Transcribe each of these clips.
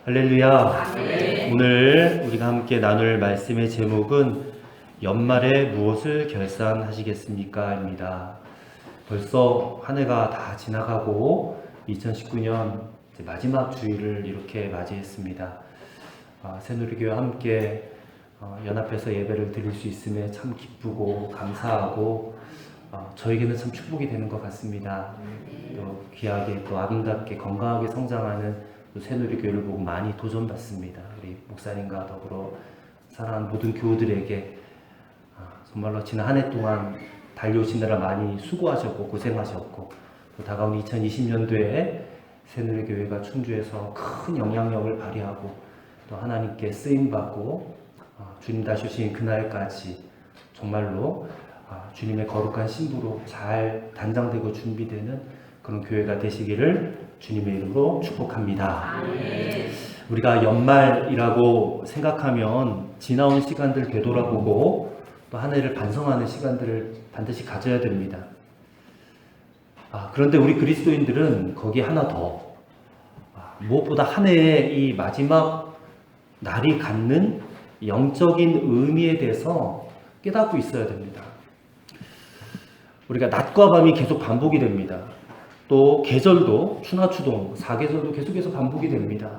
할렐루야. 네. 오늘 우리가 함께 나눌 말씀의 제목은 연말에 무엇을 결산하시겠습니까? 입니다. 벌써 한 해가 다 지나가고 2019년 마지막 주일을 이렇게 맞이했습니다. 새누리교회와 함께 연합해서 예배를 드릴 수 있음에 참 기쁘고 감사하고 저에게는 참 축복이 되는 것 같습니다. 또 귀하게 또 아름답게 건강하게 성장하는 또 새누리교회를 보고 많이 도전받습니다. 우리 목사님과 더불어 사랑하는 모든 교우들에게 정말로 지난 한 해 동안 달려오시느라 많이 수고하셨고 고생하셨고 또 다가온 2020년도에 새누리교회가 충주에서 큰 영향력을 발휘하고 또 하나님께 쓰임받고 주님 다시 오신 그날까지 정말로 주님의 거룩한 신부로 잘 단장되고 준비되는 그런 교회가 되시기를 주님의 이름으로 축복합니다. 우리가 연말이라고 생각하면 지나온 시간들 되돌아보고 또 한 해를 반성하는 시간들을 반드시 가져야 됩니다. 그런데 우리 그리스도인들은 거기에 하나 더 무엇보다 한 해의 이 마지막 날이 갖는 영적인 의미에 대해서 깨닫고 있어야 됩니다. 우리가 낮과 밤이 계속 반복이 됩니다. 또 계절도 추나 추동, 사계절도 계속해서 반복이 됩니다.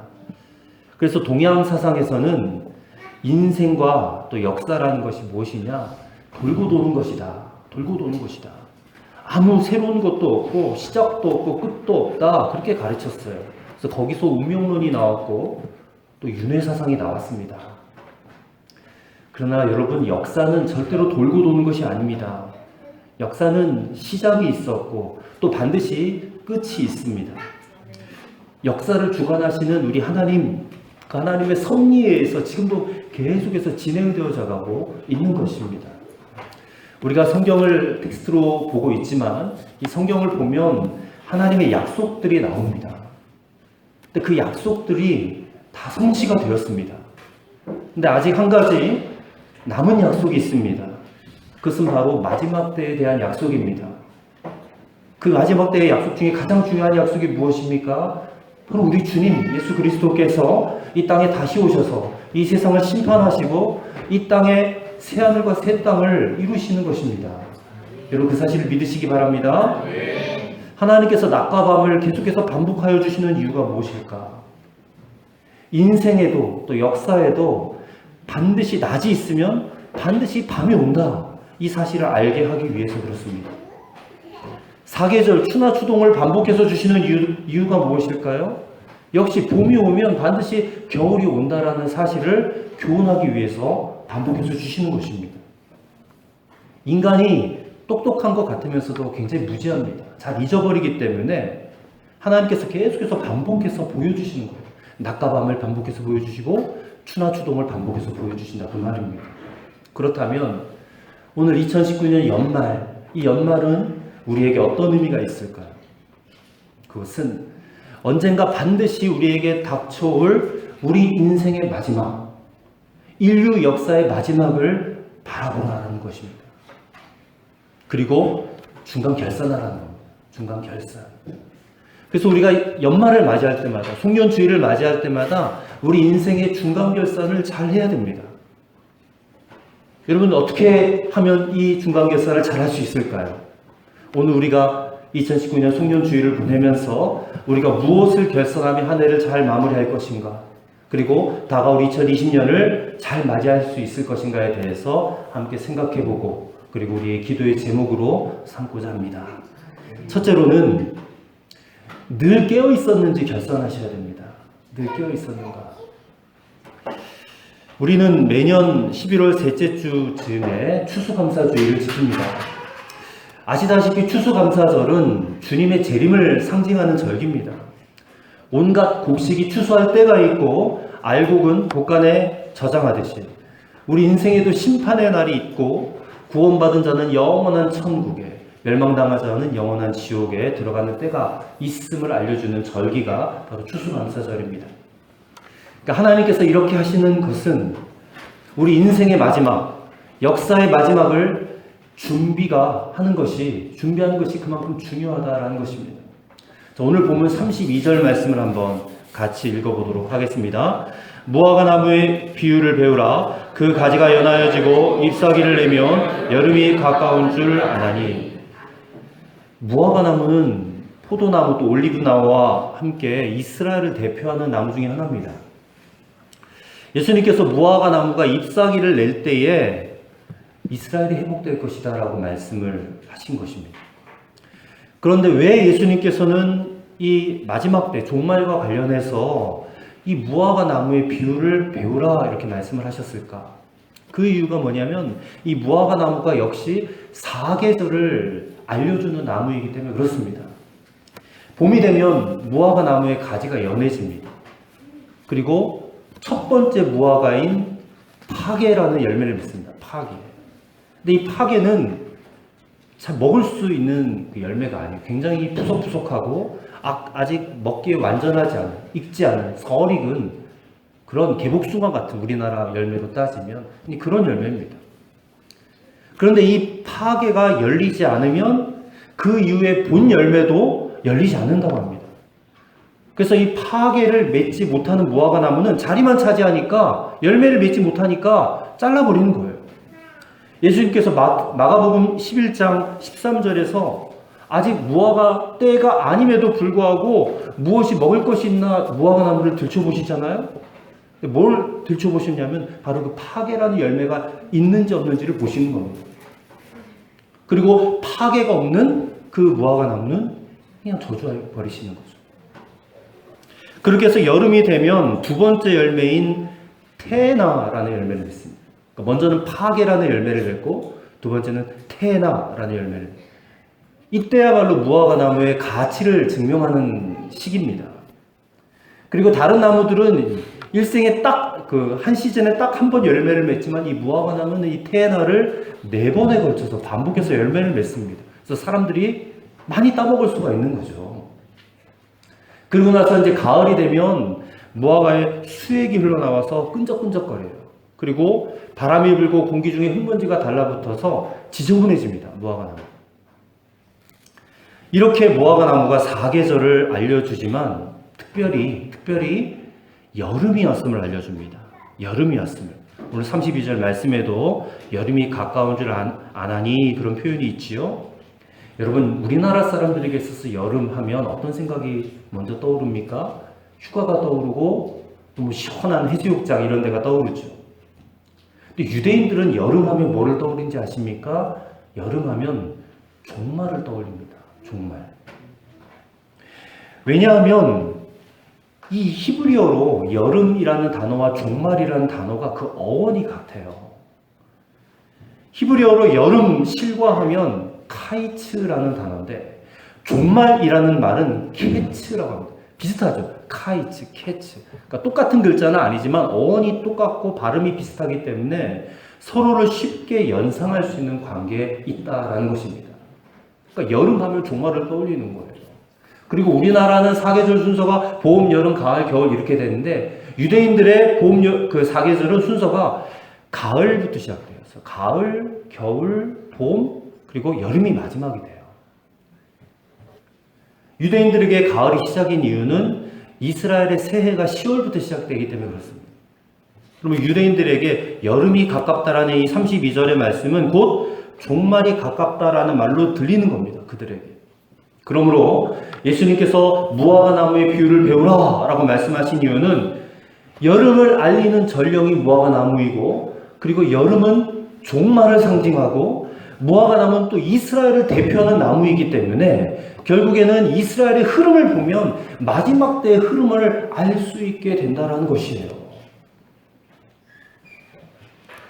그래서 동양 사상에서는 인생과 또 역사라는 것이 무엇이냐? 돌고 도는 것이다. 돌고 도는 것이다. 아무 새로운 것도 없고 시작도 없고 끝도 없다. 그렇게 가르쳤어요. 그래서 거기서 운명론이 나왔고 또 윤회 사상이 나왔습니다. 그러나 여러분, 역사는 절대로 돌고 도는 것이 아닙니다. 역사는 시작이 있었고 또 반드시 끝이 있습니다. 역사를 주관하시는 우리 하나님, 그 하나님의 섭리에 의해서 지금도 계속해서 진행되어져 가고 있는 것입니다. 우리가 성경을 텍스트로 보고 있지만 이 성경을 보면 하나님의 약속들이 나옵니다. 근데 그 약속들이 다 성취가 되었습니다. 근데 아직 한 가지 남은 약속이 있습니다. 그것은 바로 마지막 때에 대한 약속입니다. 그 마지막 때의 약속 중에 가장 중요한 약속이 무엇입니까? 바로 우리 주님 예수 그리스도께서 이 땅에 다시 오셔서 이 세상을 심판하시고 이 땅에 새하늘과 새 땅을 이루시는 것입니다. 여러분, 그 사실을 믿으시기 바랍니다. 하나님께서 낮과 밤을 계속해서 반복하여 주시는 이유가 무엇일까? 인생에도 또 역사에도 반드시 낮이 있으면 반드시 밤이 온다. 이 사실을 알게 하기 위해서 그렇습니다. 사계절 추나 추동을 반복해서 주시는 이유가 무엇일까요? 역시 봄이 오면 반드시 겨울이 온다라는 사실을 교훈하기 위해서 반복해서 주시는 것입니다. 인간이 똑똑한 것 같으면서도 굉장히 무지합니다. 잘 잊어버리기 때문에 하나님께서 계속해서 반복해서 보여주시는 거예요. 낮과 밤을 반복해서 보여주시고 추나 추동을 반복해서 보여주신다, 그 말입니다. 그렇다면 오늘 2019년 연말, 이 연말은 우리에게 어떤 의미가 있을까요? 그것은 언젠가 반드시 우리에게 닥쳐올 우리 인생의 마지막, 인류 역사의 마지막을 바라보라는 것입니다. 그리고 중간 결산하라는 겁니다. 중간 결산. 그래서 우리가 연말을 맞이할 때마다, 송년주일을 맞이할 때마다 우리 인생의 중간 결산을 잘 해야 됩니다. 여러분, 어떻게 하면 이 중간 결산을 잘 할 수 있을까요? 오늘 우리가 2019년 송년주일을 보내면서 우리가 무엇을 결산하며 한 해를 잘 마무리할 것인가, 그리고 다가올 2020년을 잘 맞이할 수 있을 것인가에 대해서 함께 생각해보고, 그리고 우리의 기도의 제목으로 삼고자 합니다. 첫째로는 늘 깨어 있었는지 결산하셔야 됩니다. 늘 깨어 있었는가. 우리는 매년 11월 셋째 주 즈음에 추수감사주일을 지킵니다. 아시다시피 추수감사절은 주님의 재림을 상징하는 절기입니다. 온갖 곡식이 추수할 때가 있고 알곡은 곡간에 저장하듯이 우리 인생에도 심판의 날이 있고 구원받은 자는 영원한 천국에, 멸망당한 자는 영원한 지옥에 들어가는 때가 있음을 알려주는 절기가 바로 추수감사절입니다. 그러니까 하나님께서 이렇게 하시는 것은 우리 인생의 마지막, 역사의 마지막을 준비하는 것이 그만큼 중요하다라는 것입니다. 자, 오늘 보면 32절 말씀을 한번 같이 읽어보도록 하겠습니다. 무화과 나무의 비유를 배우라. 그 가지가 연하여지고 잎사귀를 내면 여름이 가까운 줄 아나니. 무화과 나무는 포도나무 또 올리브나무와 함께 이스라엘을 대표하는 나무 중에 하나입니다. 예수님께서 무화과 나무가 잎사귀를 낼 때에 이스라엘이 회복될 것이다 라고 말씀을 하신 것입니다. 그런데 왜 예수님께서는 이 마지막 때 종말과 관련해서 이 무화과 나무의 비유를 배우라 이렇게 말씀을 하셨을까? 그 이유가 뭐냐면 이 무화과 나무가 역시 사계절을 알려주는 나무이기 때문에 그렇습니다. 봄이 되면 무화과 나무의 가지가 연해집니다. 그리고 첫 번째 무화과인 파게라는 열매를 맺습니다. 파게. 근데 이 파게는 잘 먹을 수 있는 그 열매가 아니에요. 굉장히 푸석푸석하고 아직 먹기에 완전하지 않은, 익지 않은, 덜 익은 그런 개복숭아 같은 우리나라 열매로 따지면 그런 열매입니다. 그런데 이 파게가 열리지 않으면 그 이후에 본 열매도 열리지 않는다고 합니다. 그래서 이 파게를 맺지 못하는 무화과 나무는 자리만 차지하니까 열매를 맺지 못하니까 잘라버리는 거예요. 예수님께서 마가복음 11장 13절에서 아직 무화과 때가 아님에도 불구하고 무엇이 먹을 것이 있나 무화과 나무를 들춰보시잖아요. 뭘 들춰보셨냐면 바로 그 파게라는 열매가 있는지 없는지를 보시는 겁니다. 그리고 파게가 없는 그 무화과 나무는 그냥 저주해 버리시는 거죠. 그렇게 해서 여름이 되면 두 번째 열매인 테나라는 열매를 맺습니다. 그러니까 먼저는 파게라는 열매를 맺고 두 번째는 테나라는 열매를 맺습니다. 이때야말로 무화과 나무의 가치를 증명하는 시기입니다. 그리고 다른 나무들은 일생에 딱 한 시즌에 딱 한 번 열매를 맺지만 이 무화과 나무는 이 테나를 4번에 걸쳐서 반복해서 열매를 맺습니다. 그래서 사람들이 많이 따먹을 수가 있는 거죠. 그리고 나서 이제 가을이 되면 무화과에 수액이 흘러나와서 끈적끈적거려요. 그리고 바람이 불고 공기 중에 흙먼지가 달라붙어서 지저분해집니다. 무화과 나무. 이렇게 무화과 나무가 사계절을 알려주지만 특별히 여름이 왔음을 알려줍니다. 여름이 왔음을. 오늘 32절 말씀에도 여름이 가까운 줄 아나니 그런 표현이 있지요. 여러분, 우리나라 사람들에게 있어서 여름 하면 어떤 생각이 먼저 떠오릅니까? 휴가가 떠오르고 또 시원한 해수욕장 이런 데가 떠오르죠. 근데 유대인들은 여름 하면 뭐를 떠오르는지 아십니까? 여름 하면 종말을 떠올립니다. 종말. 왜냐하면 이 히브리어로 여름이라는 단어와 종말이라는 단어가 그 어원이 같아요. 히브리어로 여름 실과하면 카이츠라는 단어인데 종말이라는 말은 케츠라고 합니다. 비슷하죠. 카이츠, 케츠. 그러니까 똑같은 글자는 아니지만 어원이 똑같고 발음이 비슷하기 때문에 서로를 쉽게 연상할 수 있는 관계에 있다라는 것입니다. 그러니까 여름 하면 종말을 떠올리는 거예요. 그리고 우리나라는 사계절 순서가 봄, 여름, 가을, 겨울 이렇게 되는데 유대인들의 그 사계절은 순서가 가을부터 시작돼요. 그래서 가을, 겨울, 봄, 그리고 여름이 마지막이 돼요. 유대인들에게 가을이 시작인 이유는 이스라엘의 새해가 10월부터 시작되기 때문에 그렇습니다. 그러면 유대인들에게 여름이 가깝다라는 이 32절의 말씀은 곧 종말이 가깝다라는 말로 들리는 겁니다. 그들에게. 그러므로 예수님께서 무화과 나무의 비유를 배우라 라고 말씀하신 이유는 여름을 알리는 전령이 무화과 나무이고 그리고 여름은 종말을 상징하고 무화과 나무는 또 이스라엘을 대표하는 나무이기 때문에 결국에는 이스라엘의 흐름을 보면 마지막 때의 흐름을 알 수 있게 된다는 것이에요.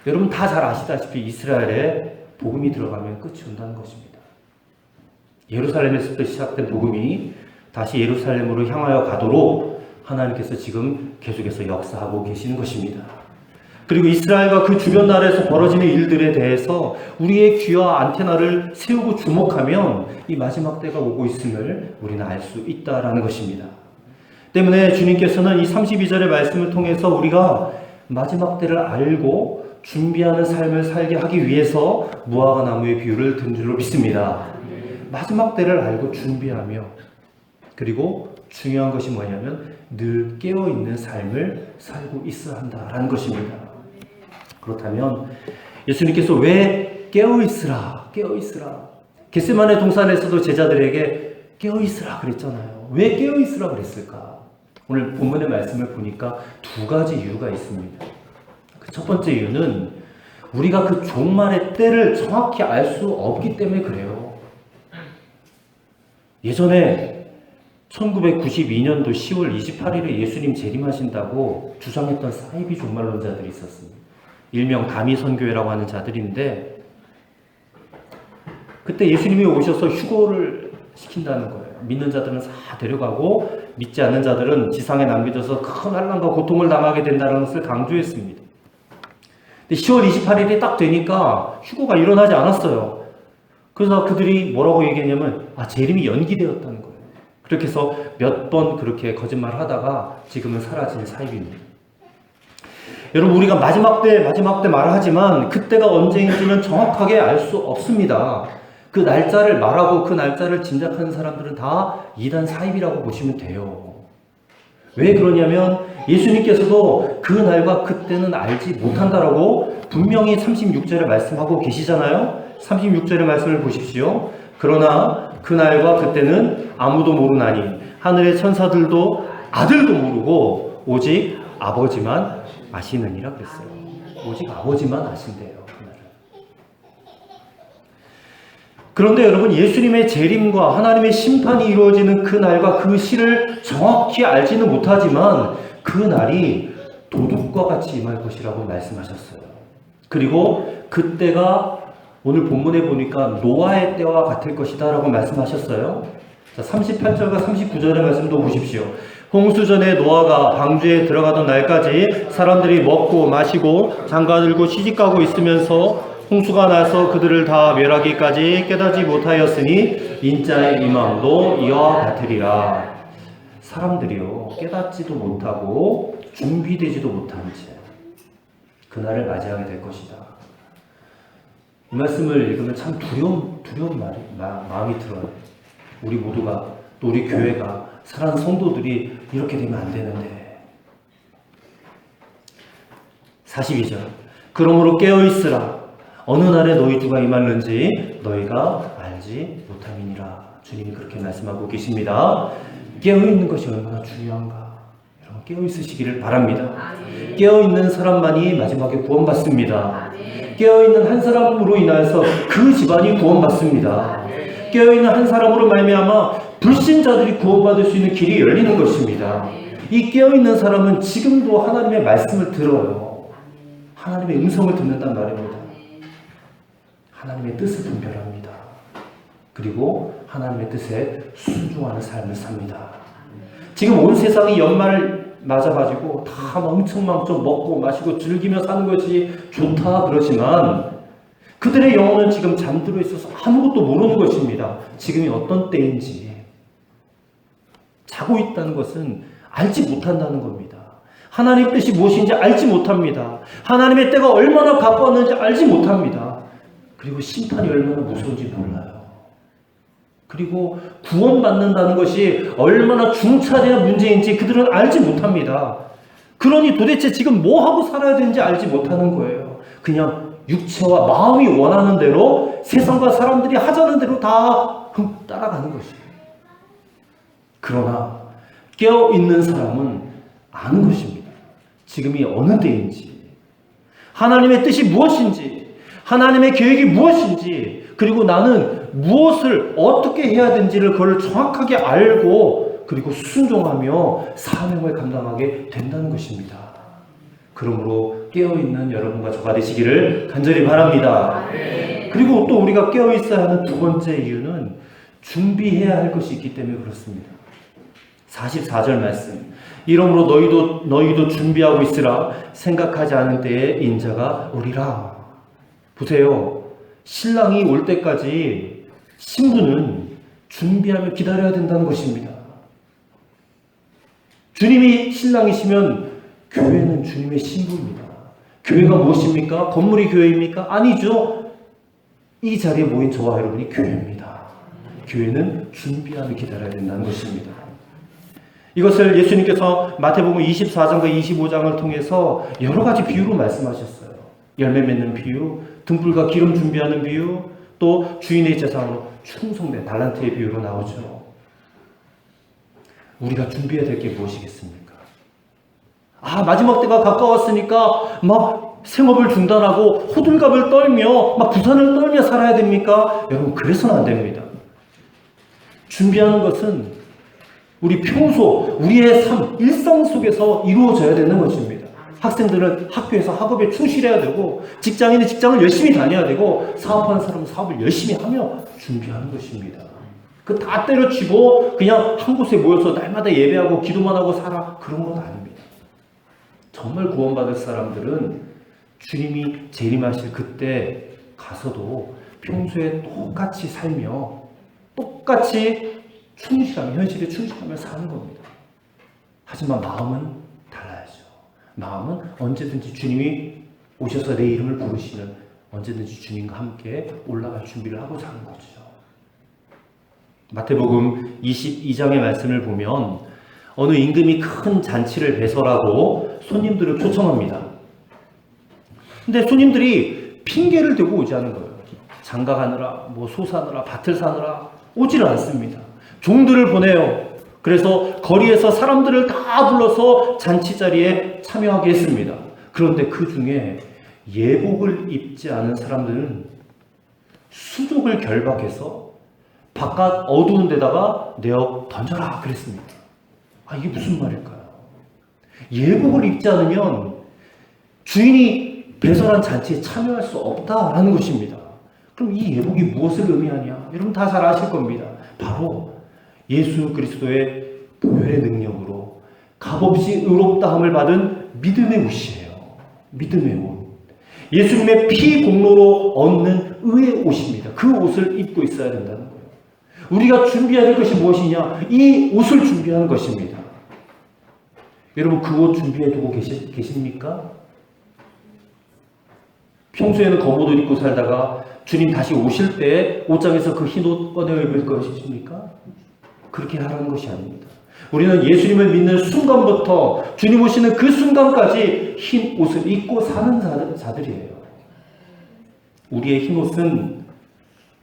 여러분 다 잘 아시다시피 이스라엘에 복음이 들어가면 끝이 온다는 것입니다. 예루살렘에서부터 시작된 복음이 다시 예루살렘으로 향하여 가도록 하나님께서 지금 계속해서 역사하고 계시는 것입니다. 그리고 이스라엘과 그 주변 나라에서 벌어지는 일들에 대해서 우리의 귀와 안테나를 세우고 주목하면 이 마지막 때가 오고 있음을 우리는 알 수 있다라는 것입니다. 때문에 주님께서는 이 32절의 말씀을 통해서 우리가 마지막 때를 알고 준비하는 삶을 살게 하기 위해서 무화과 나무의 비유를 든 줄로 믿습니다. 마지막 때를 알고 준비하며 그리고 중요한 것이 뭐냐면 늘 깨어있는 삶을 살고 있어야 한다라는 것입니다. 그렇다면 예수님께서 왜 깨어있으라 겟세마네 동산에서도 제자들에게 깨어있으라 그랬잖아요. 왜 깨어있으라 그랬을까? 오늘 본문의 말씀을 보니까 두 가지 이유가 있습니다. 그 첫 번째 이유는 우리가 그 종말의 때를 정확히 알 수 없기 때문에 그래요. 예전에 1992년도 10월 28일에 예수님 재림하신다고 주장했던 사이비 종말론자들이 있었습니다. 일명 다미선교회라고 하는 자들인데 그때 예수님이 오셔서 휴거를 시킨다는 거예요. 믿는 자들은 다 데려가고 믿지 않는 자들은 지상에 남겨져서 큰 환난과 고통을 당하게 된다는 것을 강조했습니다. 근데 10월 28일이 딱 되니까 휴거가 일어나지 않았어요. 그래서 그들이 뭐라고 얘기했냐면 재림이 연기되었다는 거예요. 그렇게 해서 몇 번 그렇게 거짓말을 하다가 지금은 사라진 사입입니다. 여러분, 우리가 마지막 때 말을 하지만 그때가 언제인지는 정확하게 알 수 없습니다. 그 날짜를 말하고 그 날짜를 짐작하는 사람들은 다 이단 사입이라고 보시면 돼요. 왜 그러냐면 예수님께서도 그 날과 그때는 알지 못한다라고 분명히 36절에 말씀하고 계시잖아요. 36절의 말씀을 보십시오. 그러나 그 날과 그때는 아무도 모르나니 하늘의 천사들도 아들도 모르고 오직 아버지만 아시느니라 그랬어요. 오직 아버지만 아신대요. 그런데 여러분, 예수님의 재림과 하나님의 심판이 이루어지는 그 날과 그 시를 정확히 알지는 못하지만 그 날이 도둑과 같이 임할 것이라고 말씀하셨어요. 그리고 그때가 오늘 본문에 보니까 노아의 때와 같을 것이다 라고 말씀하셨어요. 자, 38절과 39절의 말씀도 보십시오. 홍수전에 노아가 방주에 들어가던 날까지 사람들이 먹고 마시고 장가들고 시집가고 있으면서 홍수가 나서 그들을 다 멸하기까지 깨닫지 못하였으니 인자의 임함도 이와 같으리라. 사람들이요, 깨닫지도 못하고 준비되지도 못한 채 그날을 맞이하게 될 것이다. 이 말씀을 읽으면 참 두려운 마음이 들어요. 우리 모두가, 또 우리 교회가, 사랑하는 성도들이 이렇게 되면 안 되는데. 42절. 그러므로 깨어있으라. 어느 날에 너희 주가 임하는지 너희가 알지 못함이니라. 주님이 그렇게 말씀하고 계십니다. 깨어있는 것이 얼마나 중요한가. 여러분, 깨어있으시기를 바랍니다. 깨어있는 사람만이 마지막에 구원받습니다. 깨어있는 한 사람으로 인하여서 그 집안이 구원받습니다. 깨어있는 한 사람으로 말미암아 불신자들이 구원받을 수 있는 길이 열리는 것입니다. 이 깨어있는 사람은 지금도 하나님의 말씀을 들어요. 하나님의 음성을 듣는단 말입니다. 하나님의 뜻을 분별합니다. 그리고 하나님의 뜻에 순종하는 삶을 삽니다. 지금 온 세상이 연말을 맞아가지고 다 멍청망청 먹고 마시고 즐기며 사는 것이 좋다 그러지만 그들의 영혼은 지금 잠들어 있어서 아무것도 모르는 것입니다. 지금이 어떤 때인지. 자고 있다는 것은 알지 못한다는 겁니다. 하나님의 뜻이 무엇인지 알지 못합니다. 하나님의 때가 얼마나 가까웠는지 알지 못합니다. 그리고 심판이 얼마나 무서운지 몰라요. 그리고 구원받는다는 것이 얼마나 중차대한 문제인지 그들은 알지 못합니다. 그러니 도대체 지금 뭐 하고 살아야 되는지 알지 못하는 거예요. 그냥 육체와 마음이 원하는 대로 세상과 사람들이 하자는 대로 다 따라가는 것이에요. 그러나 깨어있는 사람은 아는 것입니다. 지금이 어느 때인지, 하나님의 뜻이 무엇인지, 하나님의 계획이 무엇인지, 그리고 나는 무엇을 어떻게 해야 되는지를 그걸 정확하게 알고 그리고 순종하며 사명을 감당하게 된다는 것입니다. 그러므로 깨어있는 여러분과 저가 되시기를 간절히 바랍니다. 그리고 또 우리가 깨어있어야 하는 두 번째 이유는 준비해야 할 것이 있기 때문에 그렇습니다. 44절 말씀. 이러므로 너희도 준비하고 있으라. 생각하지 않은 때에 인자가 오리라. 보세요. 신랑이 올 때까지 신부는 준비하며 기다려야 된다는 것입니다. 주님이 신랑이시면 교회는 주님의 신부입니다. 교회가 무엇입니까? 건물이 교회입니까? 아니죠. 이 자리에 모인 저와 여러분이 교회입니다. 교회는 준비하며 기다려야 된다는 것입니다. 이것을 예수님께서 마태복음 24장과 25장을 통해서 여러 가지 비유로 말씀하셨어요. 열매 맺는 비유, 등불과 기름 준비하는 비유, 또 주인의 재산으로 충성된 달란트의 비유로 나오죠. 우리가 준비해야 될 게 무엇이겠습니까? 마지막 때가 가까웠으니까 막 생업을 중단하고 호들갑을 떨며 막 부산을 떨며 살아야 됩니까? 여러분, 그래서는 안 됩니다. 준비하는 것은 우리 평소, 우리의 삶, 일상 속에서 이루어져야 되는 것입니다. 학생들은 학교에서 학업에 충실해야 되고, 직장인은 직장을 열심히 다녀야 되고, 사업하는 사람은 사업을 열심히 하며 준비하는 것입니다. 그 다 때려치고 그냥 한 곳에 모여서 날마다 예배하고 기도만 하고 살아, 그런 건 아닙니다. 정말 구원받을 사람들은 주님이 재림하실 그때 가서도 평소에 똑같이 살며 똑같이 충실하며, 현실에 충실하며 사는 겁니다. 하지만 마음은 달라야죠. 마음은 언제든지 주님이 오셔서 내 이름을 부르시면 언제든지 주님과 함께 올라갈 준비를 하고 사는 거죠. 마태복음 22장의 말씀을 보면 어느 임금이 큰 잔치를 배설하고 손님들을 초청합니다. 근데 손님들이 핑계를 대고 오지 않은 거예요. 장가가느라, 소 사느라, 밭을 사느라 오지를 않습니다. 종들을 보내요. 그래서 거리에서 사람들을 다 불러서 잔치 자리에 참여하게 했습니다. 그런데 그 중에 예복을 입지 않은 사람들은 수족을 결박해서 바깥 어두운 데다가 내어 던져라 그랬습니다. 이게 무슨 말일까요? 예복을 입지 않으면 주인이 배설한 잔치에 참여할 수 없다라는 것입니다. 그럼 이 예복이 무엇을 의미하냐? 여러분 다 잘 아실 겁니다. 바로 예수 그리스도의 보혈의 능력으로 값없이 의롭다함을 받은 믿음의 옷이에요. 믿음의 옷. 예수님의 피 공로로 얻는 의의 옷입니다. 그 옷을 입고 있어야 된다는 거예요. 우리가 준비해야 될 것이 무엇이냐? 이 옷을 준비하는 것입니다. 여러분 그 옷 준비해 두고 계십니까? 평소에는 검은 옷 입고 살다가 주님 다시 오실 때 옷장에서 그 흰 옷 꺼내 입을 것이십니까? 그렇게 하라는 것이 아닙니다. 우리는 예수님을 믿는 순간부터 주님 오시는 그 순간까지 흰 옷을 입고 사는 자들이에요. 우리의 흰 옷은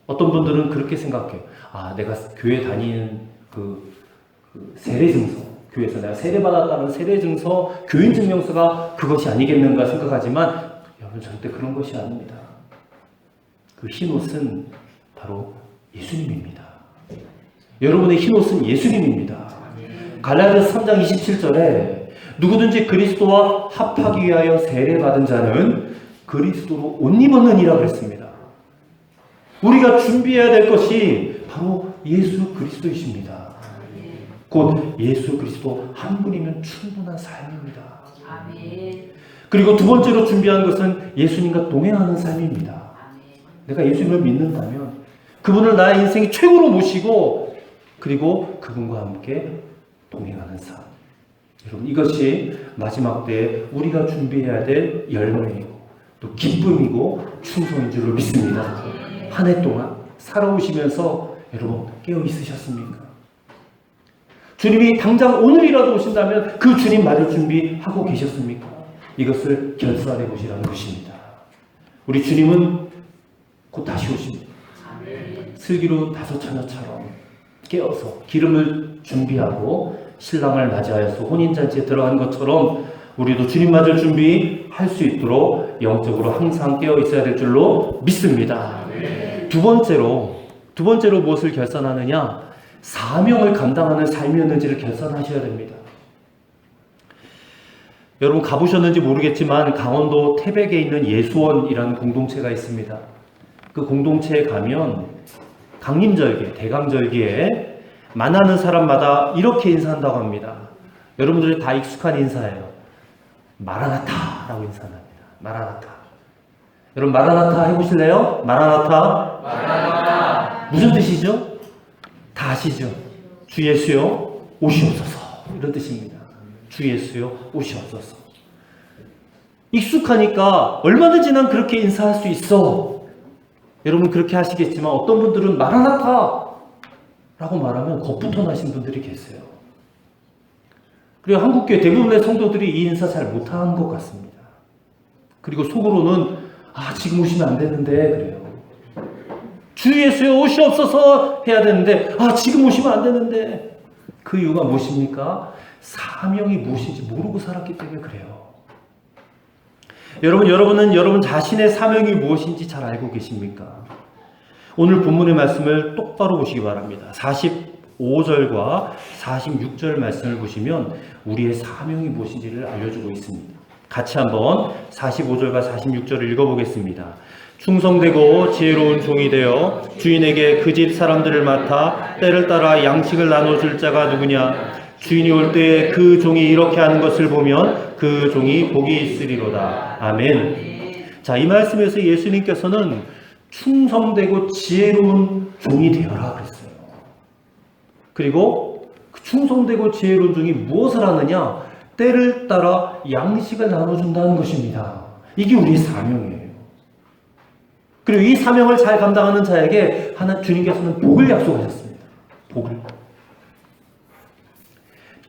어떤 분들은 그렇게 생각해요. 내가 교회 다니는 그 세례증서, 교회에서 내가 세례받았다는 세례증서, 교인증명서가 그것이 아니겠는가 생각하지만 여러분 절대 그런 것이 아닙니다. 그 흰 옷은 바로 예수님입니다. 여러분의 흰 옷은 예수님입니다. 갈라디아서 3장 27절에 누구든지 그리스도와 합하기 위하여 세례받은 자는 그리스도로 옷 입었느니라 그랬습니다. 우리가 준비해야 될 것이 바로 예수 그리스도이십니다. 곧 예수 그리스도 한 분이면 충분한 삶입니다. 그리고 두 번째로 준비한 것은 예수님과 동행하는 삶입니다. 내가 예수님을 믿는다면 그분을 나의 인생의 최고로 모시고 그리고 그분과 함께 동행하는 삶. 여러분 이것이 마지막 때에 우리가 준비해야 될 열매이고 또 기쁨이고 충성인 줄로 믿습니다. 한 해 동안 살아오시면서 여러분 깨어 있으셨습니까? 주님이 당장 오늘이라도 오신다면 그 주님 맞을 준비하고 계셨습니까? 이것을 결산해 보시라는 것입니다. 우리 주님은 곧 다시 오십니다. 슬기로운 다섯 처녀처럼 깨어서 기름을 준비하고 신랑을 맞이하여서 혼인잔치에 들어간 것처럼 우리도 주님 맞을 준비할 수 있도록 영적으로 항상 깨어 있어야 될 줄로 믿습니다. 두 번째로 무엇을 결산하느냐? 사명을 감당하는 삶이었는지를 결산하셔야 됩니다. 여러분 가보셨는지 모르겠지만 강원도 태백에 있는 예수원이라는 공동체가 있습니다. 그 공동체에 가면 강림절기, 대강절기에 만나는 사람마다 이렇게 인사한다고 합니다. 여러분들이 다 익숙한 인사예요. 마라나타라고 인사합니다. 마라나타. 여러분 마라나타 해보실래요? 마라나타. 마라나타. 무슨 뜻이죠? 다 아시죠? 주 예수여 오시옵소서 이런 뜻입니다. 주 예수여 오시옵소서. 익숙하니까 얼마든지 난 그렇게 인사할 수 있어. 여러분 그렇게 하시겠지만 어떤 분들은 마라나타 라고 말하면 겁부터 나신 분들이 계세요. 그리고 한국교회 대부분의 성도들이 이 인사 잘 못하는 것 같습니다. 그리고 속으로는 지금 오시면 안 되는데 그래요. 주 예수의 옷이 없어서 해야 되는데 지금 오시면 안 되는데. 그 이유가 무엇입니까? 사명이 무엇인지 모르고 살았기 때문에 그래요. 여러분은 여러분 자신의 사명이 무엇인지 잘 알고 계십니까? 오늘 본문의 말씀을 똑바로 보시기 바랍니다. 45절과 46절 말씀을 보시면 우리의 사명이 무엇인지를 알려주고 있습니다. 같이 한번 45절과 46절을 읽어보겠습니다. 충성되고 지혜로운 종이 되어 주인에게 그 집 사람들을 맡아 때를 따라 양식을 나눠줄 자가 누구냐? 주인이 올 때에 그 종이 이렇게 하는 것을 보면 그 종이 복이 있으리로다. 아멘. 자, 이 말씀에서 예수님께서는 충성되고 지혜로운 종이 되어라 그랬어요. 그리고 그 충성되고 지혜로운 종이 무엇을 하느냐? 때를 따라 양식을 나눠준다는 것입니다. 이게 우리의 사명이에요. 그리고 이 사명을 잘 감당하는 자에게 주님께서는 복을 약속하셨습니다. 복을.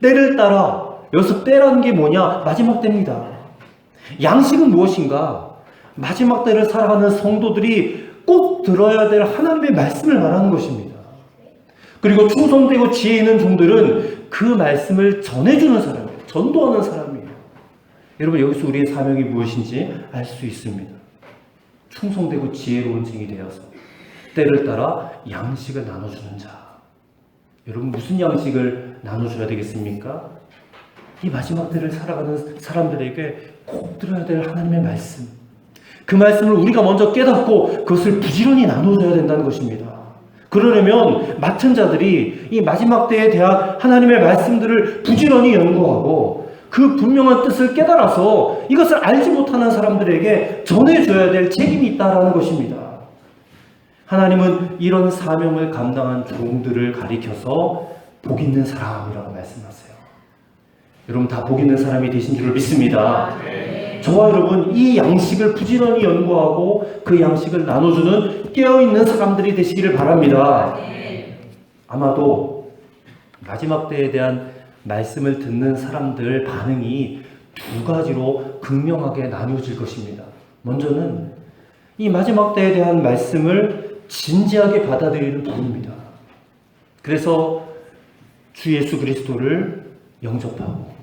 때를 따라, 여기서 때라는 게 뭐냐? 마지막 때입니다. 양식은 무엇인가? 마지막 때를 살아가는 성도들이 꼭 들어야 될 하나님의 말씀을 말하는 것입니다. 그리고 충성되고 지혜 있는 종들은 그 말씀을 전해주는 사람이에요. 전도하는 사람이에요. 여러분, 여기서 우리의 사명이 무엇인지 알 수 있습니다. 충성되고 지혜로운 종이 되어서 때를 따라 양식을 나눠주는 자. 여러분, 무슨 양식을 나눠줘야 되겠습니까? 이 마지막 때를 살아가는 사람들에게 꼭 들어야 될 하나님의 말씀. 그 말씀을 우리가 먼저 깨닫고 그것을 부지런히 나눠줘야 된다는 것입니다. 그러려면 맡은 자들이 이 마지막 때에 대한 하나님의 말씀들을 부지런히 연구하고 그 분명한 뜻을 깨달아서 이것을 알지 못하는 사람들에게 전해줘야 될 책임이 있다는 것입니다. 하나님은 이런 사명을 감당한 종들을 가리켜서 복 있는 사람이라고 말씀하세요. 여러분 다 복 있는 사람이 되신 줄 믿습니다. 저와 여러분 이 양식을 부지런히 연구하고 그 양식을 나눠주는 깨어있는 사람들이 되시기를 바랍니다. 아마도 마지막 때에 대한 말씀을 듣는 사람들 반응이 두 가지로 극명하게 나뉘어질 것입니다. 먼저는 이 마지막 때에 대한 말씀을 진지하게 받아들이는 부분입니다. 그래서 주 예수 그리스도를 영접하고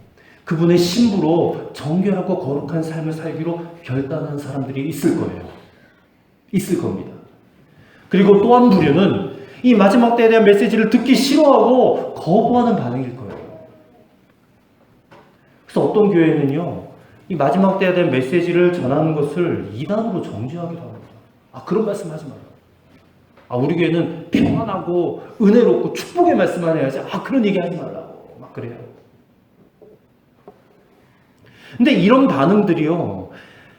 그분의 신부로 정결하고 거룩한 삶을 살기로 결단한 사람들이 있을 거예요. 있을 겁니다. 그리고 또 한 부류는 이 마지막 때에 대한 메시지를 듣기 싫어하고 거부하는 반응일 거예요. 그래서 어떤 교회는요, 이 마지막 때에 대한 메시지를 전하는 것을 이단으로 정죄하기도 합니다. 그런 말씀 하지 말라고. 우리 교회는 평안하고 은혜롭고 축복의 말씀만 해야지. 그런 얘기 하지 말라고. 막 그래요. 근데 이런 반응들이요,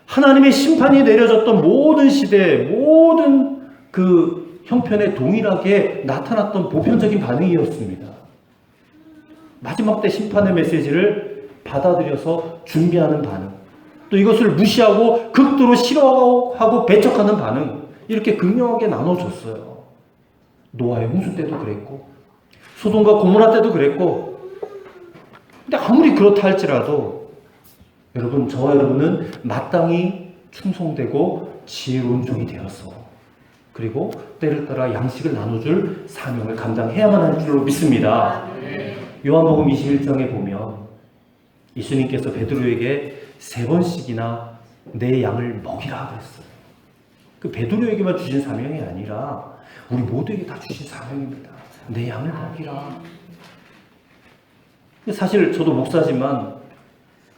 하나님의 심판이 내려졌던 모든 시대, 모든 그 형편에 동일하게 나타났던 보편적인 반응이었습니다. 마지막 때 심판의 메시지를 받아들여서 준비하는 반응, 또 이것을 무시하고 극도로 싫어하고 배척하는 반응, 이렇게 극명하게 나눠졌어요. 노아의 홍수 때도 그랬고 소돔과 고모라 때도 그랬고. 근데 아무리 그렇다 할지라도 여러분, 저와 여러분은 마땅히 충성되고 지혜로운 종이 되어서 그리고 때를 따라 양식을 나눠줄 사명을 감당해야만 할 줄로 믿습니다. 요한복음 21장에 보면 예수님께서 베드로에게 3번씩이나 내 양을 먹이라 그랬어요. 그 베드로에게만 주신 사명이 아니라 우리 모두에게 다 주신 사명입니다. 내 양을 먹이라. 사실 저도 목사지만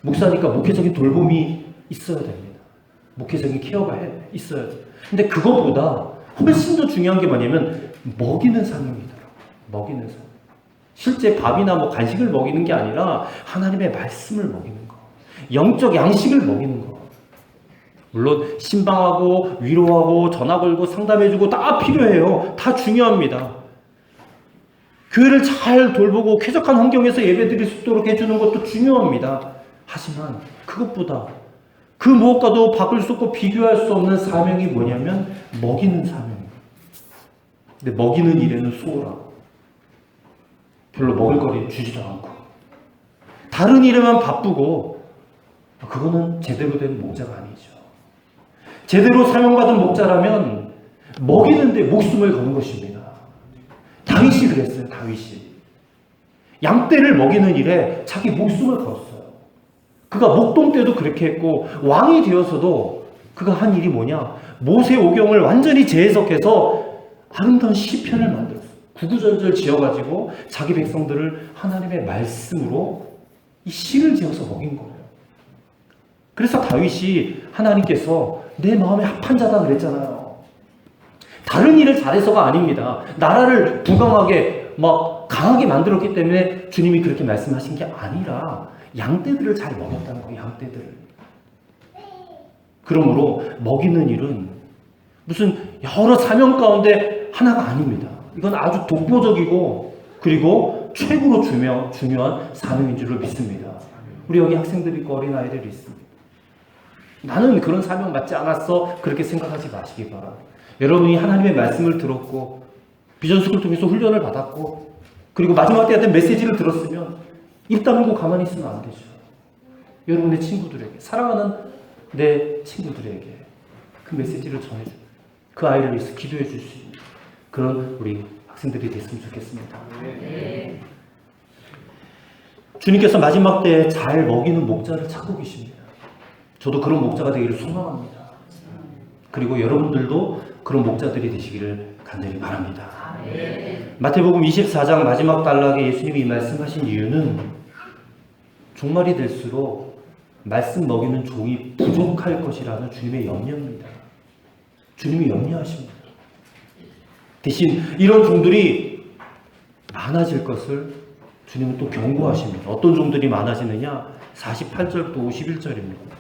목사니까 목회적인 돌봄이 있어야 됩니다. 목회적인 케어가 있어야 돼요. 근데 그것보다 훨씬 더 중요한 게 뭐냐면 먹이는 사명이더라고요. 먹이는 사명. 실제 밥이나 간식을 먹이는 게 아니라 하나님의 말씀을 먹이는 거. 영적 양식을 먹이는 거. 물론 신방하고 위로하고 전화 걸고 상담해주고 다 필요해요. 다 중요합니다. 교회를 잘 돌보고 쾌적한 환경에서 예배드릴 수 있도록 해주는 것도 중요합니다. 하지만 그것보다 그 무엇과도 바꿀 수 없고 비교할 수 없는 사명이 뭐냐면 먹이는 사명입니다. 근데 먹이는 일에는 소홀하고 별로 먹을 거리 주지도 않고 다른 일에만 바쁘고 그거는 제대로 된 목자가 아니죠. 제대로 사명받은 목자라면 먹이는데 목숨을 거는 것입니다. 다윗이 그랬어요. 다윗이 양떼를 먹이는 일에 자기 목숨을 걸었어요. 그가 목동 때도 그렇게 했고 왕이 되어서도 그가 한 일이 뭐냐? 모세오경을 완전히 재해석해서 아름다운 시편을 만들었어요. 구구절절 지어가지고 자기 백성들을 하나님의 말씀으로 이 시를 지어서 먹인 거예요. 그래서 다윗이 하나님께서 내 마음에 합한 자다 그랬잖아요. 다른 일을 잘해서가 아닙니다. 나라를 부강하게 막 강하게 만들었기 때문에 주님이 그렇게 말씀하신 게 아니라 양떼들을 잘 먹였다는 거예요. 양떼들을. 그러므로 먹이는 일은 무슨 여러 사명 가운데 하나가 아닙니다. 이건 아주 독보적이고 그리고 최고로 중요한 사명인 줄로 믿습니다. 우리 여기 학생들이 있고 어린아이들이 있습니다. 나는 그런 사명 받지 않았어 그렇게 생각하지 마시기 바랍니다. 여러분이 하나님의 말씀을 들었고 비전스쿨 통해서 훈련을 받았고 그리고 마지막 때 어떤 메시지를 들었으면 입 다물고 가만히 있으면 안 되죠. 여러분의 친구들에게, 사랑하는 내 친구들에게 그 메시지를 전해주고 그 아이를 위해서 기도해 줄 수 있는 그런 우리 학생들이 됐으면 좋겠습니다. 네. 주님께서 마지막 때에 잘 먹이는 목자를 찾고 계십니다. 저도 그런 목자가 되기를 소망합니다. 그리고 여러분들도 그런 목자들이 되시기를 간절히 바랍니다. 마태복음 24장 마지막 단락에 예수님이 이 말씀하신 이유는 종말이 될수록 말씀 먹이는 종이 부족할 것이라는 주님의 염려입니다. 주님이 염려하십니다. 대신 이런 종들이 많아질 것을 주님은 또 경고하십니다. 어떤 종들이 많아지느냐? 48절부터 51절입니다.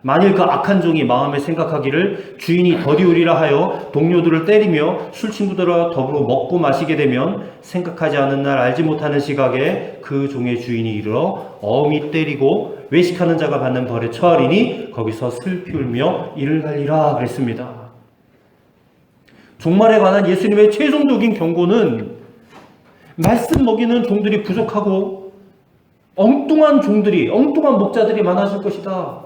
만일 그 악한 종이 마음에 생각하기를 주인이 더디우리라 하여 동료들을 때리며 술 친구들과 더불어 먹고 마시게 되면 생각하지 않은 날 알지 못하는 시각에 그 종의 주인이 이르러 엄히 때리고 외식하는 자가 받는 벌에 처하리니 거기서 슬피 울며 이를 갈리라 그랬습니다. 종말에 관한 예수님의 최종적인 경고는 말씀 먹이는 종들이 부족하고 엉뚱한 목자들이 많아질 것이다.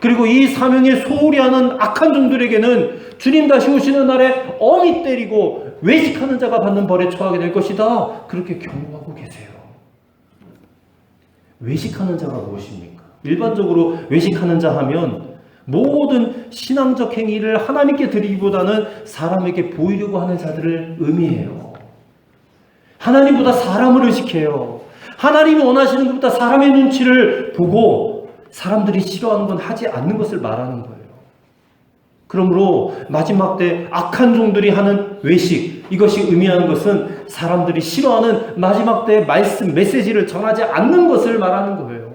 그리고 이 사명에 소홀히 하는 악한 종들에게는 주님 다시 오시는 날에 엄히 때리고 외식하는 자가 받는 벌에 처하게 될 것이다. 그렇게 경고하고 계세요. 외식하는 자가 무엇입니까? 일반적으로 외식하는 자 하면 모든 신앙적 행위를 하나님께 드리기보다는 사람에게 보이려고 하는 자들을 의미해요. 하나님보다 사람을 의식해요. 하나님이 원하시는 것보다 사람의 눈치를 보고 사람들이 싫어하는 건 하지 않는 것을 말하는 거예요. 그러므로 마지막 때 악한 종들이 하는 외식, 이것이 의미하는 것은 사람들이 싫어하는 마지막 때 말씀, 메시지를 전하지 않는 것을 말하는 거예요.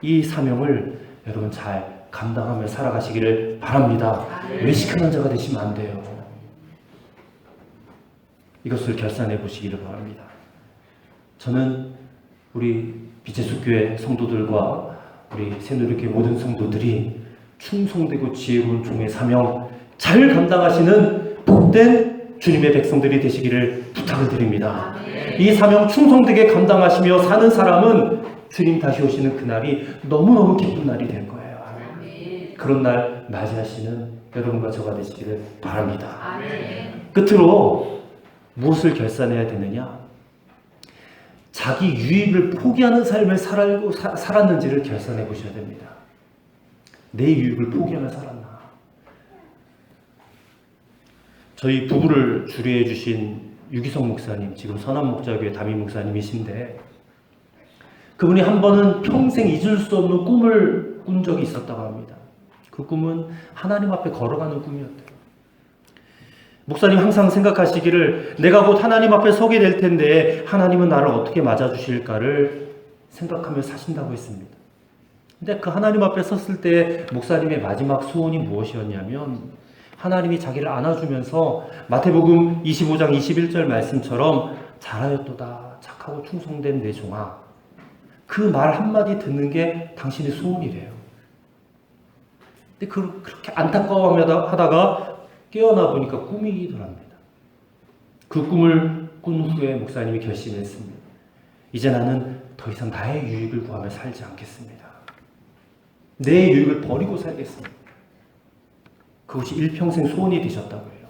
이 사명을 여러분 잘 감당하며 살아가시기를 바랍니다. 외식하는 자가 되시면 안 돼요. 이것을 결산해 보시기를 바랍니다. 저는 우리 비제숙교회 성도들과 우리 새누리교회 모든 성도들이 충성되고 지혜로운 종의 사명 잘 감당하시는 복된 주님의 백성들이 되시기를 부탁을 드립니다. 이 사명 충성되게 감당하시며 사는 사람은 주님 다시 오시는 그날이 너무너무 기쁜 날이 될 거예요. 그런 날 맞이하시는 여러분과 저가 되시기를 바랍니다. 끝으로 무엇을 결산해야 되느냐? 자기 유익을 포기하는 삶을 살았는지를 결산해 보셔야 됩니다. 내 유익을 포기하며 살았나? 저희 부부를 주례해 주신 유기성 목사님, 지금 선한목자교회 담임 목사님이신데 그분이 한 번은 평생 잊을 수 없는 꿈을 꾼 적이 있었다고 합니다. 그 꿈은 하나님 앞에 걸어가는 꿈이었대요. 목사님 항상 생각하시기를 내가 곧 하나님 앞에 서게 될 텐데 하나님은 나를 어떻게 맞아주실까를 생각하며 사신다고 했습니다. 근데 그 하나님 앞에 섰을 때 목사님의 마지막 소원이 무엇이었냐면 하나님이 자기를 안아주면서 마태복음 25장 21절 말씀처럼 잘하였도다 착하고 충성된 내 종아, 그 말 한마디 듣는 게 당신의 소원이래요. 근데 그렇게 안타까워하다가 깨어나 보니까 꿈이더랍니다. 그 꿈을 꾼 후에 목사님이 결심했습니다. 이제 나는 더 이상 나의 유익을 구하며 살지 않겠습니다. 내 유익을 버리고 살겠습니다. 그것이 일평생 소원이 되셨다고 해요.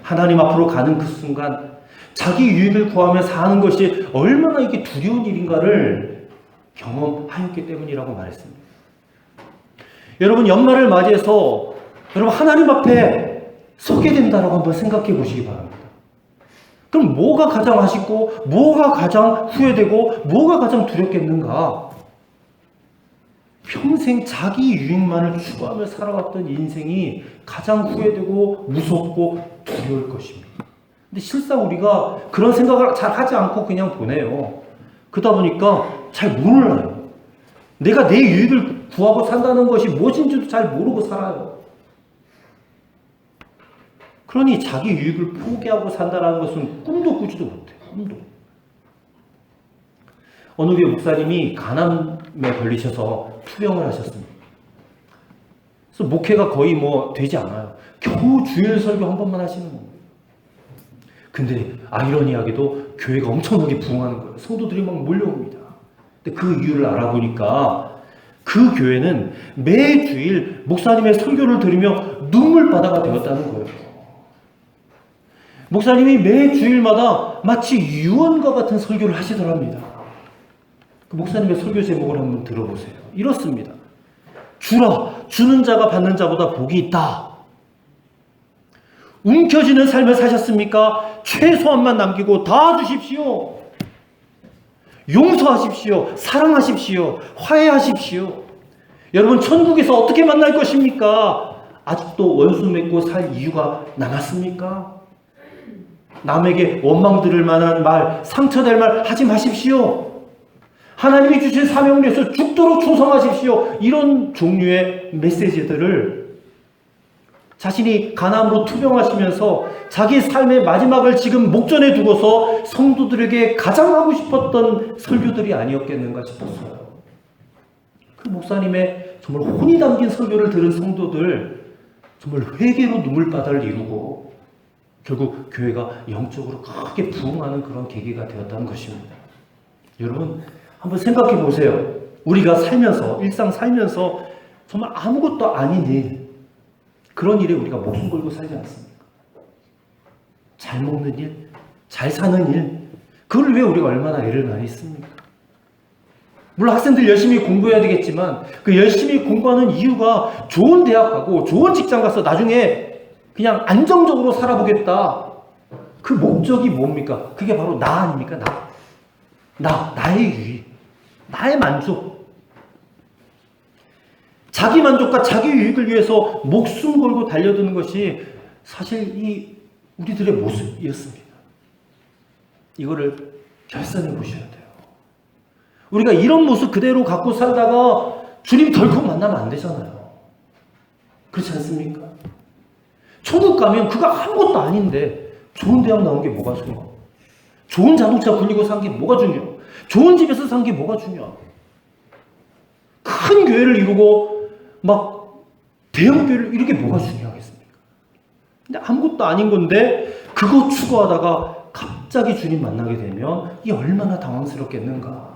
하나님 앞으로 가는 그 순간 자기 유익을 구하며 사는 것이 얼마나 이게 두려운 일인가를 경험하였기 때문이라고 말했습니다. 여러분, 연말을 맞이해서 여러분 하나님 앞에 서게 된다라고 한번 생각해 보시기 바랍니다. 그럼 뭐가 가장 아쉽고 뭐가 가장 후회되고 뭐가 가장 두렵겠는가? 평생 자기 유익만을 추구하며 살아왔던 인생이 가장 후회되고 무섭고 두려울 것입니다. 근데 실상 우리가 그런 생각을 잘 하지 않고 그냥 보내요. 그러다 보니까 잘 몰라요. 내가 내 유익을 구하고 산다는 것이 무엇인지도 잘 모르고 살아요. 그러니 자기 유익을 포기하고 산다는 것은 꿈도 꾸지도 못해요. 꿈도. 어느 교회 목사님이 간암에 걸리셔서 투병을 하셨습니다. 그래서 목회가 거의 되지 않아요. 겨우 주일 설교 한 번만 하시는 겁니다. 근데 아이러니하게도 교회가 엄청나게 부흥하는 거예요. 성도들이 막 몰려옵니다. 근데 그 이유를 알아보니까 그 교회는 매주일 목사님의 설교를 들으며 눈물바다가 되었다는 거예요. 목사님이 매주일마다 마치 유언과 같은 설교를 하시더랍니다. 그 목사님의 설교 제목을 한번 들어보세요. 이렇습니다. 주라, 주는 자가 받는 자보다 복이 있다. 움켜쥐는 삶을 사셨습니까? 최소한만 남기고 다 주십시오. 용서하십시오. 사랑하십시오. 화해하십시오. 여러분, 천국에서 어떻게 만날 것입니까? 아직도 원수 맺고 살 이유가 남았습니까? 남에게 원망 들을 만한 말, 상처될 말 하지 마십시오. 하나님이 주신 사명을 위해서 죽도록 충성하십시오. 이런 종류의 메시지들을 자신이 간암으로 투병하시면서 자기 삶의 마지막을 지금 목전에 두고서 성도들에게 가장 하고 싶었던 설교들이 아니었겠는가 싶었어요. 그 목사님의 정말 혼이 담긴 설교를 들은 성도들, 정말 회개로 눈물바다를 이루고 결국 교회가 영적으로 크게 부흥하는 그런 계기가 되었다는 것입니다. 여러분, 한번 생각해 보세요. 우리가 살면서, 일상 살면서 정말 아무것도 아닌 일, 그런 일에 우리가 목숨 걸고 살지 않습니까? 잘 먹는 일, 잘 사는 일, 그걸 위해 우리가 얼마나 애를 많이 씁니까? 물론 학생들 열심히 공부해야 되겠지만 그 열심히 공부하는 이유가 좋은 대학 가고 좋은 직장 가서 나중에 그냥 안정적으로 살아보겠다. 그 목적이 뭡니까? 그게 바로 나 아닙니까? 나의 유익, 나의 만족. 자기 만족과 자기 유익을 위해서 목숨 걸고 달려드는 것이 사실 이 우리들의 모습이었습니다. 이거를 결산해 보셔야 돼요. 우리가 이런 모습 그대로 갖고 살다가 주님 덜컥 만나면 안 되잖아요. 그렇지 않습니까? 천국 가면 그거 아무것도 아닌데 좋은 대학 나온 게 뭐가 중요해? 좋은 자동차 굴리고 산 게 뭐가 중요해? 좋은 집에서 산 게 뭐가 중요해? 큰 교회를 이루고 막 대형 교회를 이렇게 뭐가 중요하겠습니까? 근데 아무것도 아닌 건데 그거 추구하다가 갑자기 주님 만나게 되면 이 얼마나 당황스럽겠는가.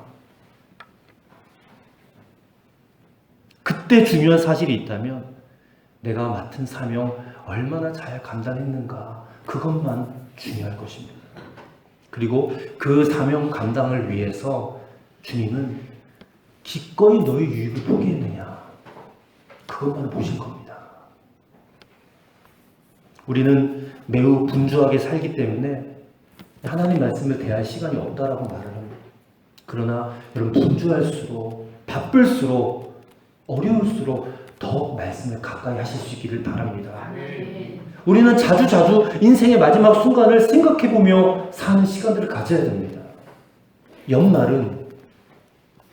그때 중요한 사실이 있다면 내가 맡은 사명 얼마나 잘 감당했는가, 그것만 중요할 것입니다. 그리고 그 사명 감당을 위해서 주님은 기꺼이 너의 유익을 포기했느냐, 그것만 보실 겁니다. 우리는 매우 분주하게 살기 때문에 하나님 말씀을 대할 시간이 없다라고 말을 합니다. 그러나 여러분, 분주할수록, 바쁠수록, 어려울수록 더 말씀을 가까이 하실 수 있기를 바랍니다. 우리는 자주 인생의 마지막 순간을 생각해보며 사는 시간들을 가져야 됩니다. 연말은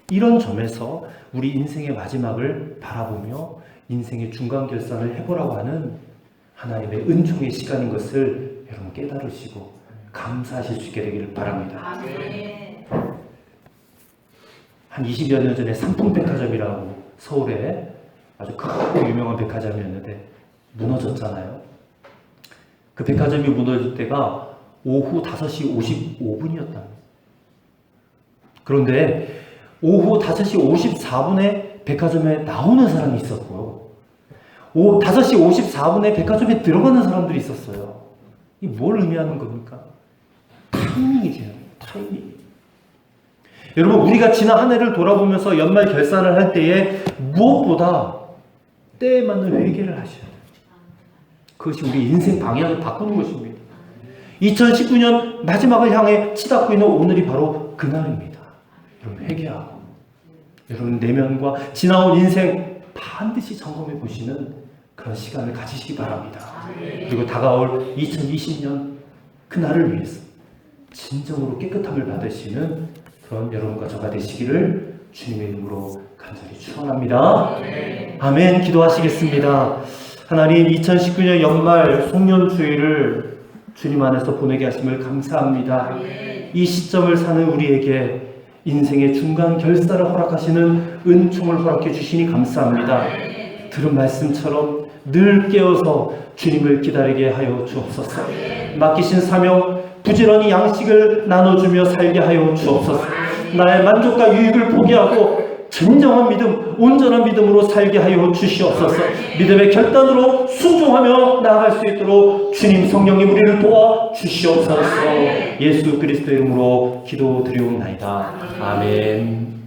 이런 점에서 우리 인생의 마지막을 바라보며 인생의 중간결산을 해보라고 하는 하나님의 은총의 시간인 것을 여러분 깨달으시고 감사하실 수 있게 되기를 바랍니다. 한 20여 년 전에 삼풍백화점이라고 서울에 아주 크고 유명한 백화점이었는데 무너졌잖아요. 그 백화점이 무너질 때가 오후 5시 55분이었다. 그런데 오후 5시 54분에 백화점에 나오는 사람이 있었고요. 5시 54분에 백화점에 들어가는 사람들이 있었어요. 이 뭘 의미하는 겁니까? 타이밍이지, 타이밍. 여러분, 우리가 지난 한 해를 돌아보면서 연말 결산을 할 때에 무엇보다 때에 맞는 회개를 하셔야 돼요. 그것이 우리 인생 방향을 바꾸는 것입니다. 2019년 마지막을 향해 치닫고 있는 오늘이 바로 그날입니다. 여러분, 회개하고 여러분 내면과 지나온 인생 반드시 점검해 보시는 그런 시간을 가지시기 바랍니다. 그리고 다가올 2020년 그날을 위해서 진정으로 깨끗함을 받으시는 그런 여러분과 저가 되시기를 주님의 이름으로 간절히 축원합니다. 아멘. 기도하시겠습니다. 하나님, 2019년 연말 송년주일을 주님 안에서 보내게 하심을 감사합니다. 이 시점을 사는 우리에게 인생의 중간 결사를 허락하시는 은총을 허락해 주시니 감사합니다. 들은 말씀처럼 늘 깨어서 주님을 기다리게 하여 주옵소서. 맡기신 사명 부지런히 양식을 나눠주며 살게 하여 주옵소서. 나의 만족과 유익을 포기하고 진정한 믿음, 온전한 믿음으로 살게 하여 주시옵소서. 믿음의 결단으로 순종하며 나아갈 수 있도록 주님 성령님 우리를 도와 주시옵소서. 예수 그리스도의 이름으로 기도드리옵나이다. 아멘.